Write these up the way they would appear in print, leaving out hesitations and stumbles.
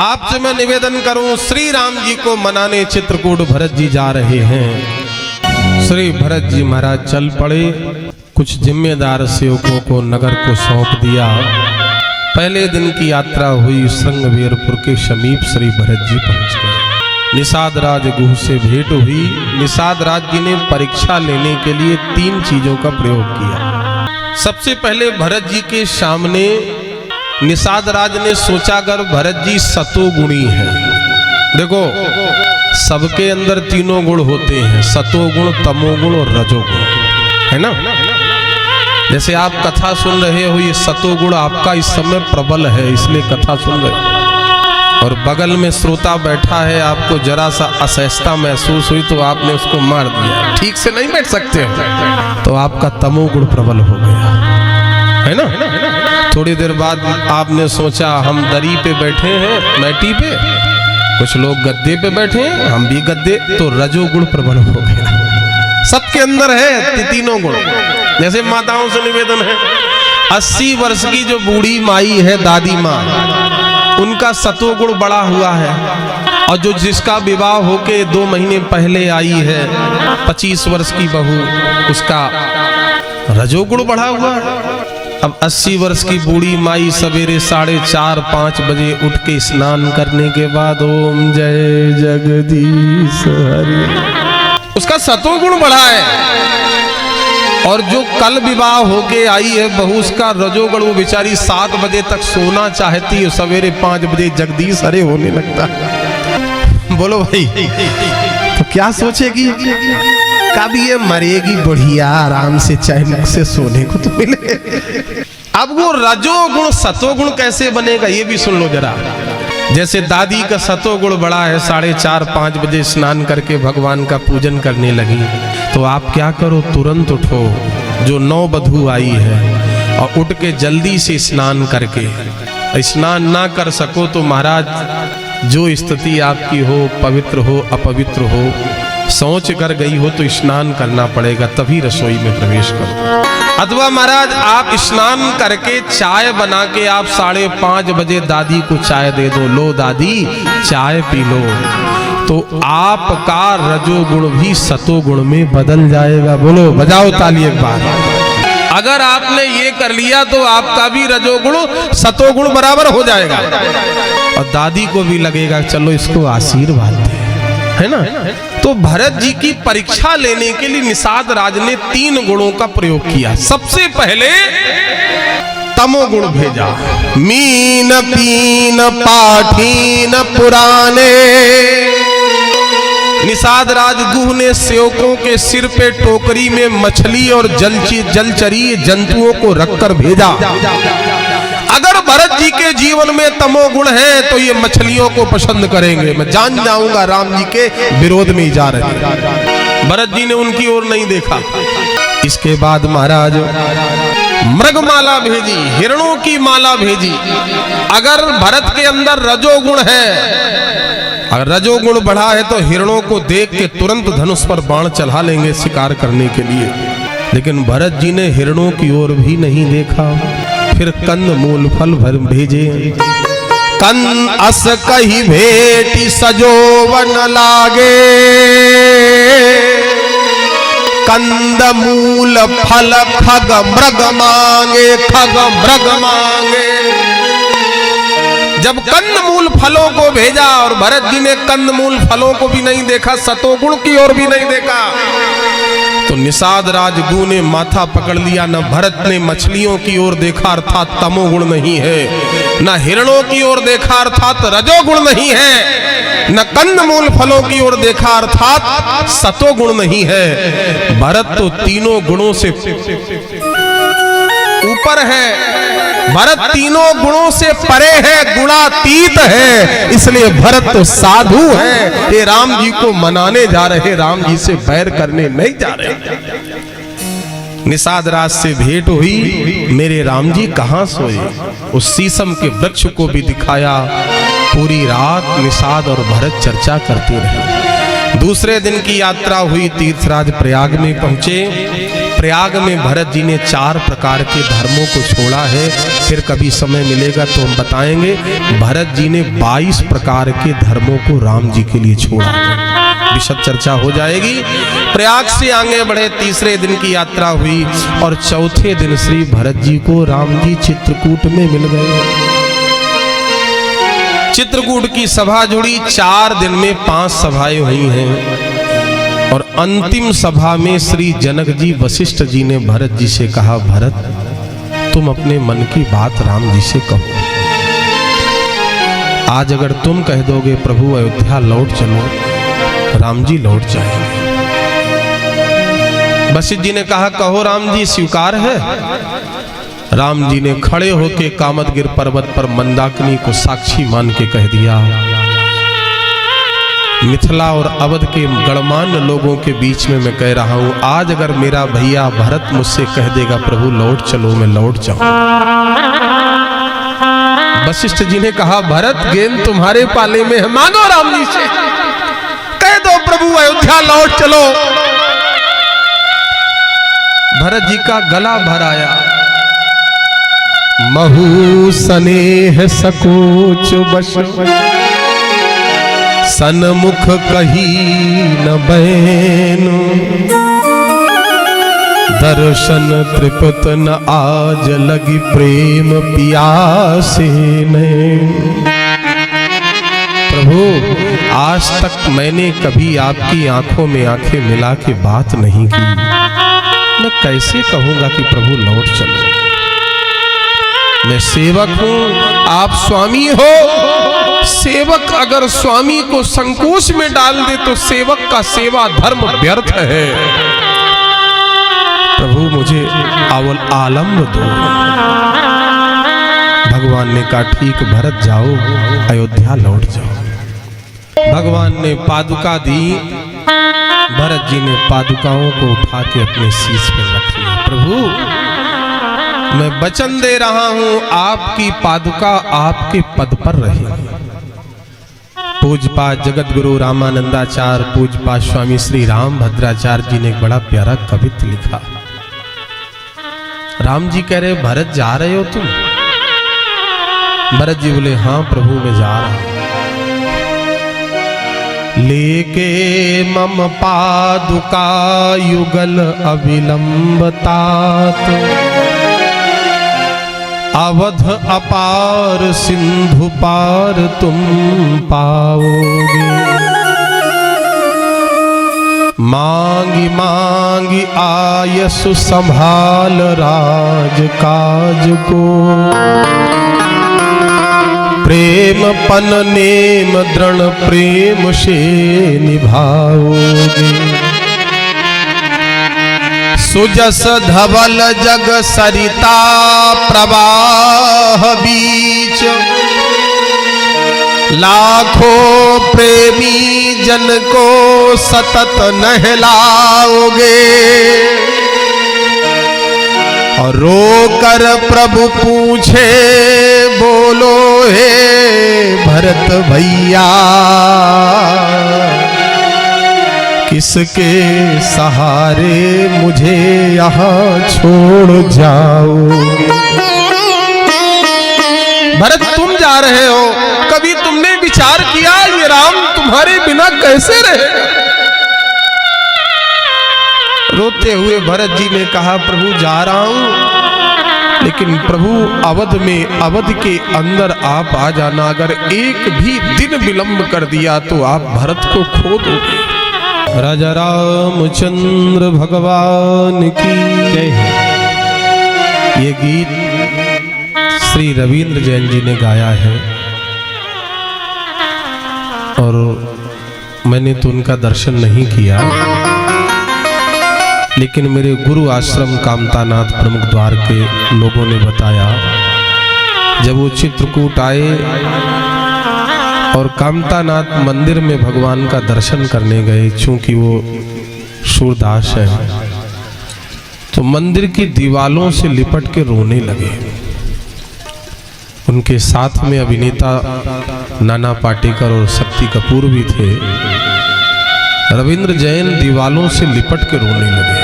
आपसे मैं निवेदन करूं, श्री राम जी को मनाने चित्रकूट भरत जी जा रहे हैं। श्री भरत जी महाराज चल पड़े, कुछ जिम्मेदार सेवकों को नगर को सौंप दिया। पहले दिन की यात्रा हुई, श्रृंगवीरपुर के समीप श्री भरत जी पहुंच गए। निषाद राज गुह से भेंट हुई। निषाद राज जी ने परीक्षा लेने के लिए 3 चीजों का प्रयोग किया। सबसे पहले भरत जी के सामने निषाद राज ने सोचा, अगर भरत जी सतोगुणी हैं, देखो सबके अंदर 3 गुण होते हैं, सतोगुण, तमोगुण और रजोगुण, है ना। जैसे आप कथा सुन रहे हो, ये सतोगुण आपका इस समय प्रबल है, इसलिए कथा सुन रहे हो। और बगल में श्रोता बैठा है, आपको जरा सा असहजता महसूस हुई तो आपने उसको मार दिया, ठीक से नहीं बैठ सकते हो, तो आपका तमोगुण प्रबल हो गया, है ना। थोड़ी देर बाद आपने सोचा, हम दरी पे बैठे हैं, मैटी पे, कुछ लोग गद्दे पे बैठे हैं, हम भी गद्दे, तो रजोगुण प्रबल हो गया। सबके अंदर है 3 गुण। जैसे माताओं से निवेदन है, 80 वर्ष की जो बूढ़ी माई है, दादी माँ, उनका सतोगुण बड़ा हुआ है। और जो जिसका विवाह होके 2 महीने पहले आई है, 25 वर्ष की बहू, उसका रजोगुण बढ़ा हुआ है। अब 80 वर्ष की बूढ़ी माई सवेरे 4:30-5 बजे उठ के स्नान करने के बाद ओम जय जगदीश हरि, उसका सतोगुण बढ़ा है। और जो कल विवाह होके आई है बहू, उसका रजोगुण, वो बेचारी 7 बजे तक सोना चाहती है, सवेरे 5 बजे जगदीश हरे होने लगता है। बोलो भाई, तो क्या सोचेगी, कभी ये मरेगी बढ़िया आराम से, चैन से सोने को तो मिले। अब वो रजोगुण सतोगुण कैसे बनेगा, ये भी सुन लो जरा। जैसे दादी का सतोगुण बड़ा है, 4:30-5 बजे स्नान करके भगवान का पूजन करने लगी, तो आप क्या करो, तुरंत उठो। जो नववधू आई है और उठ के जल्दी से स्नान करके, स्नान ना कर सको तो महाराज जो स्थिति आपकी हो, पवित्र हो अपवित्र हो, सोच कर गई हो तो स्नान करना पड़ेगा, तभी रसोई में प्रवेश करो। अथवा महाराज आप स्नान करके चाय बना के आप 5:30 बजे दादी को चाय दे दो, लो दादी चाय पी लो, तो आपका रजोगुण भी सतोगुण में बदल जाएगा। बोलो, बजाओ ताली एक बार। अगर आपने ये कर लिया तो आपका भी रजोगुण सतोगुण बराबर हो जाएगा, और दादी को भी लगेगा चलो इसको आशीर्वाद दे, है ना। तो भरत जी की परीक्षा लेने के लिए निषाद राज ने 3 गुणों का प्रयोग किया। सबसे पहले तमोगुण भेजा। मीन पीन पाठीन पुराने, निषाद राज गुह ने सेवकों के सिर पे टोकरी में मछली और जलचरी जंतुओं को रखकर भेजा। अगर भरत जी के जीवन में तमोगुण है तो ये मछलियों को पसंद करेंगे, मैं जान जाऊंगा राम जी के विरोध में ही जा रहे हैं। भरत जी ने उनकी ओर नहीं देखा। इसके बाद महाराज मृगमाला भेजी, हिरणों की माला भेजी। अगर भरत के अंदर रजोगुण है, अगर रजोगुण बढ़ा है तो हिरणों को देख के तुरंत धनुष पर बाण चढ़ा लेंगे शिकार करने के लिए। लेकिन भरत जी ने हिरणों की ओर भी नहीं देखा। फिर कंद मूल फल भर भेजे। कंद अस कही भेटी सजोवन लागे, कंद मूल फल खग मृग मांगे, खग मृग मांगे। जब कंद मूल फलों को भेजा और भरत जी ने कंद मूल फलों को भी नहीं देखा, सतोगुण की ओर भी नहीं देखा, तो निषाद राज गुह ने माथा पकड़ लिया। न भरत ने मछलियों की ओर देखा अर्थात तमोगुण नहीं है, न हिरणों की ओर देखा अर्थात रजोगुण नहीं है, न कंदमूल फलों की ओर देखा अर्थात सतोगुण नहीं है। भरत तो 3 गुणों से ऊपर है, भरत 3 गुणों से परे है, गुणातीत है, इसलिए भरत तो साधु है। ये राम जी को मनाने जा रहे, राम जी से बैर करने नहीं जा रहे। निषाद राज से भेंट हुई, मेरे राम जी कहाँ सोए, उस शीशम के वृक्ष को भी दिखाया। पूरी रात निषाद और भरत चर्चा करते रहे। दूसरे दिन की यात्रा हुई, तीर्थराज प्रयाग में पहुंचे। प्रयाग में भरत जी ने 4 प्रकार के धर्मों को छोड़ा है। फिर कभी समय मिलेगा तो हम बताएंगे। भरत जी ने 22 प्रकार के धर्मों को राम जी के लिए छोड़ा है। विशद चर्चा हो जाएगी। प्रयाग से आगे बढ़े, तीसरे दिन की यात्रा हुई और चौथे दिन श्री भरत जी को राम जी चित्रकूट में मिल गए। चित्रकूट की सभा जुड़ी। 4 दिन में 5 सभाएं हुई हैं और अंतिम सभा में श्री जनक जी वशिष्ठ जी ने भरत जी से कहा, भरत तुम अपने मन की बात राम जी से कहो। आज अगर तुम कह दोगे प्रभु अयोध्या लौट चलो, राम जी लौट जाएंगे। वशिष्ठ जी ने कहा, कहो राम जी, स्वीकार है। राम जी ने खड़े होकर कामदगिर पर्वत पर मंदाकिनी को साक्षी मान के कह दिया, मिथिला और अवध के गणमान्य लोगों के बीच में मैं कह रहा हूं, आज अगर मेरा भैया भरत मुझसे कह देगा प्रभु लौट चलो, मैं लौट जाऊं। वशिष्ठ जी ने कहा, भरत गेंद तुम्हारे पाले में है, मांगो राम जी से, कह दो प्रभु अयोध्या लौट चलो। भरत जी का गला भर आया। महू स्नेह सकोच बश, सन्मुख कही न बैनु, दर्शन तृपत न आज लगी प्रेम पियासे नैन। प्रभु आज तक मैंने कभी आपकी आंखों में आंखें मिला के बात नहीं की, मैं कैसे कहूंगा कि प्रभु लौट चलो। मैं सेवक हूं, आप स्वामी हो। सेवक अगर स्वामी को संकोच में डाल दे तो सेवक का सेवा धर्म व्यर्थ है। प्रभु मुझे अवल आलम्ब दो। भगवान ने कहा, ठीक भरत जाओ, अयोध्या लौट जाओ। भगवान ने पादुका दी। भरत जी ने पादुकाओं को उठा के अपने शीश पर रख लिया। प्रभु मैं वचन दे रहा हूं, आपकी पादुका आपके पद पर रहेगी। पूज्यपाद जगत गुरु रामानंदाचार्य, पूज्यपाद स्वामी श्री राम भद्राचार्य जी ने एक बड़ा प्यारा कवित्त लिखा। राम जी कह रहे, भरत जा रहे हो तुम? भरत जी बोले, हाँ प्रभु मैं जा रहा हूं। लेके मम पादुका युगल अविलंबतात, अवध अपार सिंधु पार तुम पाओगे। मांगी मांगी आयसु संभाल राज काज को, प्रेम पन नेम दृढ़ प्रेम से निभाओगे। सुजस धवल जग सरिता प्रवाह बीच, लाखों प्रेमी जन को सतत नहलाओगे। और रोकर प्रभु पूछे बोलो हे भरत भैया, किसके सहारे मुझे यहाँ छोड़ जाओ। भरत तुम जा रहे हो, कभी तुमने विचार किया ये राम तुम्हारे बिना कैसे रहे? रोते हुए भरत जी ने कहा, प्रभु जा रहा हूं, लेकिन प्रभु अवध में, अवध के अंदर आप आ जाना। अगर एक भी दिन विलंब कर दिया तो आप भरत को खो दोगे। राजा रामचंद्र भगवान की जय। ये गीत श्री रविंद्र जैन जी ने गाया है और मैंने तो उनका दर्शन नहीं किया, लेकिन मेरे गुरु आश्रम कामतानाथ प्रमुख द्वार के लोगों ने बताया, जब वो चित्रकूट आए और कामतानाथ मंदिर में भगवान का दर्शन करने गए, चूंकि वो सूरदास है, तो मंदिर की दीवालों से लिपट के रोने लगे। उनके साथ में अभिनेता नाना पाटेकर और शक्ति कपूर भी थे। रविंद्र जैन दीवालों से लिपट के रोने लगे।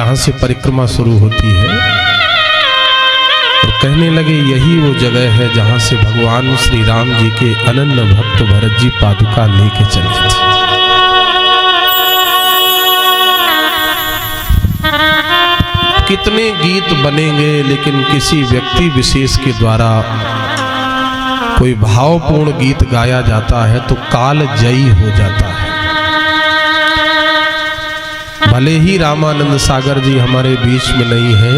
जहां से परिक्रमा शुरू होती है, और कहने लगे यही वो जगह है जहां से भगवान श्री राम जी के अनन्य भक्त भरत जी पादुका लेके चले थे। कितने गीत बनेंगे, लेकिन किसी व्यक्ति विशेष के द्वारा कोई भावपूर्ण गीत गाया जाता है तो काल जयी हो जाता है। भले ही रामानंद सागर जी हमारे बीच में नहीं है,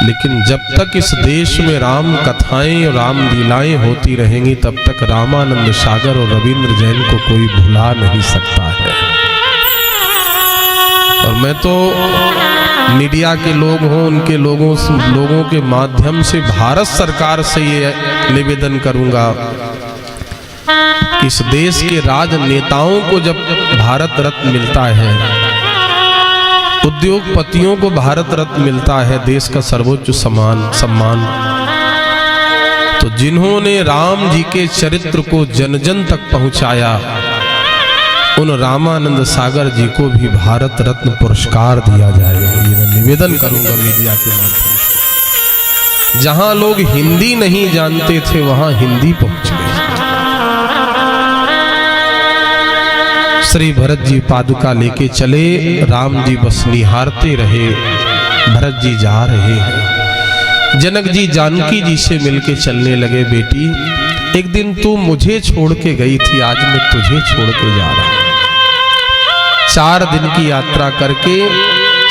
लेकिन जब तक इस देश में राम कथाएं और राम लीलाएं होती रहेंगी, तब तक रामानंद सागर और रविंद्र जैन को कोई भुला नहीं सकता है। और मैं तो मीडिया के लोग हों, उनके लोगों के माध्यम से भारत सरकार से ये निवेदन करूंगा कि इस देश के राजनेताओं को जब भारत रत्न मिलता है, उद्योगपतियों को भारत रत्न मिलता है, देश का सर्वोच्च सम्मान, तो जिन्होंने राम जी के चरित्र को जन जन तक पहुंचाया, उन रामानंद सागर जी को भी भारत रत्न पुरस्कार दिया जाएगा। ये मैं निवेदन करूंगा मीडिया के माध्यम से। जहां लोग हिंदी नहीं जानते थे वहां हिंदी पहुंच गई। श्री भरत जी पादुका लेके चले, राम जी बस निहारते रहे, भरत जी जा रहे हैं। जनक जी जानकी जी से मिलके चलने लगे, बेटी एक दिन तू मुझे छोड़ के गई थी, आज मैं तुझे छोड़ के जा रहा हूं। 4 दिन की यात्रा करके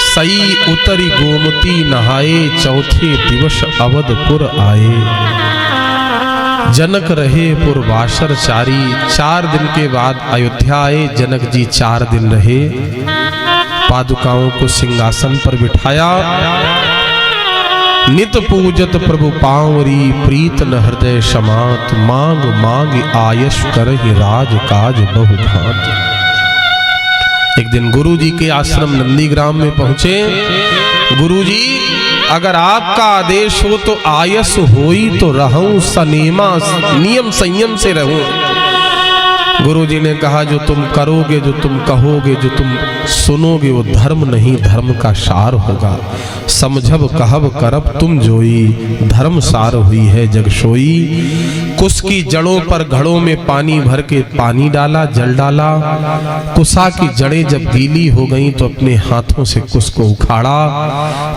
सई उतरी गोमती नहाए, चौथे दिवस अवधपुर आए। जनक रहे पुरवासर चारी, 4 दिन के बाद अयोध्या आए। जनक जी 4 दिन रहे, पादुकाओं को सिंहासन पर बिठाया। नित पूजत प्रभु पावरी, प्रीत न हृदय समात, मांग मांग आयश करहि राज काज बहु भांति। एक दिन गुरु जी के आश्रम नंदीग्राम में पहुंचे। गुरु जी अगर आपका आदेश हो तो आयस होई तो रहूं, सनेमा नियम संयम से रहूं। गुरु जी ने कहा जो तुम करोगे, जो तुम कहोगे, जो तुम सुनोगे वो धर्म नहीं, धर्म का सार होगा। समझब कहब करब तुम जोई, धर्म सार हुई है जग सोई। कुश की जड़ों पर घड़ों में पानी भर के पानी डाला, जल डाला। कुशा की जड़ें जब गीली हो गईं तो अपने हाथों से कुश को उखाड़ा।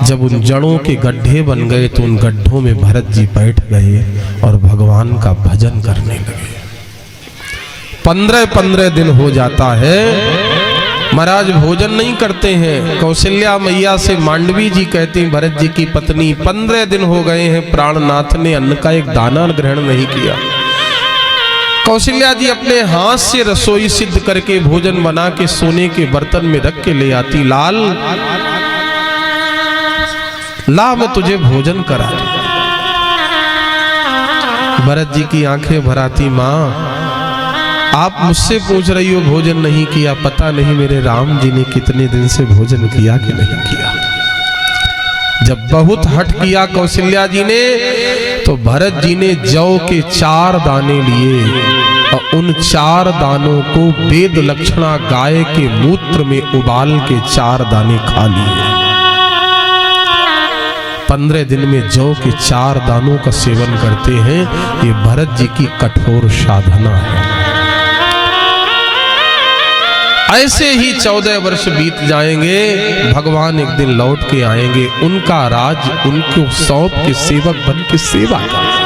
जब उन जड़ों के गड्ढे बन गए तो उन गड्ढों में भरत जी बैठ गए और भगवान का भजन करने लगे। 15 दिन हो जाता है, महाराज भोजन नहीं करते हैं। कौशल्या मैया से मांडवी जी कहते हैं, भरत जी की पत्नी 15 दिन हो गए हैं, प्राणनाथ ने अन्न का एक दाना ग्रहण नहीं किया। कौशल्या जी अपने हाथ से रसोई सिद्ध करके भोजन बना के सोने के बर्तन में रख के ले आती। लाल ला मैं तुझे भोजन करा दूं। भरत जी की आंखें भराती, माँ आप मुझसे पूछ रही हो भोजन नहीं किया, पता नहीं मेरे राम जी ने कितने दिन से भोजन किया कि नहीं किया। जब बहुत हट किया कौशल्या जी ने तो भरत जी ने जौ के 4 दाने लिए और उन 4 दानों को वेद लक्षणा गाय के मूत्र में उबाल के 4 दाने खा लिए। 15 दिन में जौ के 4 दानों का सेवन करते हैं। ये भरत जी की कठोर साधना है। ऐसे ही 14 वर्ष बीत जाएंगे, भगवान एक दिन लौट के आएंगे। उनका राज उनको सौंप के सेवक बन के सेवा करेंगे।